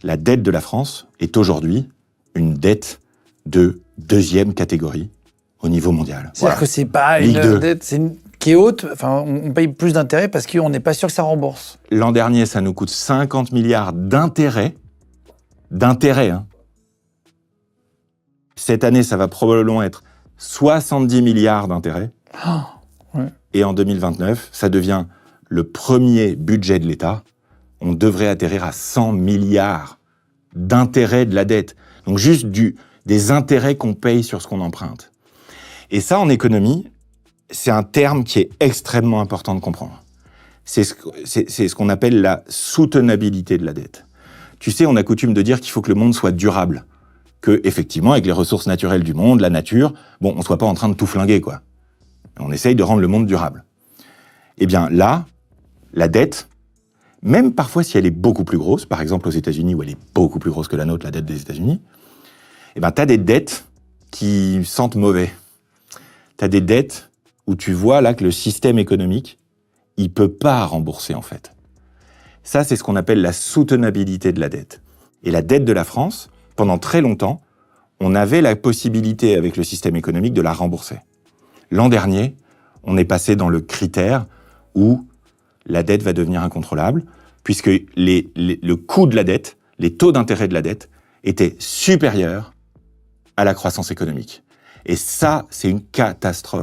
la dette de la France est aujourd'hui une dette de deuxième catégorie au niveau mondial. C'est-à-dire que c'est pas Ligue 2. une dette qui est haute, enfin, on paye plus d'intérêts parce qu'on n'est pas sûr que ça rembourse. L'an dernier, ça nous coûte 50 milliards d'intérêts. Hein. Cette année, ça va probablement être 70 milliards d'intérêts. Ouais. Et en 2029, ça devient le premier budget de l'État. On devrait atterrir à 100 milliards d'intérêts de la dette. Donc juste des intérêts qu'on paye sur ce qu'on emprunte. Et ça, en économie, c'est un terme qui est extrêmement important de comprendre. C'est ce qu'on appelle la soutenabilité de la dette. Tu sais, on a coutume de dire qu'il faut que le monde soit durable. Que, effectivement, avec les ressources naturelles du monde, la nature, bon, on soit pas en train de tout flinguer, quoi. On essaye de rendre le monde durable. Eh bien, là, la dette, même parfois si elle est beaucoup plus grosse, par exemple aux États-Unis, où elle est beaucoup plus grosse que la nôtre, la dette des États-Unis, eh ben, t'as des dettes qui sentent mauvais. T'as des dettes où tu vois là que le système économique, il peut pas rembourser en fait. Ça, c'est ce qu'on appelle la soutenabilité de la dette. Et la dette de la France, pendant très longtemps, on avait la possibilité avec le système économique de la rembourser. L'an dernier, on est passé dans le critère où la dette va devenir incontrôlable, puisque le coût de la dette, les taux d'intérêt de la dette, étaient supérieurs à la croissance économique. Et ça, c'est une catastrophe.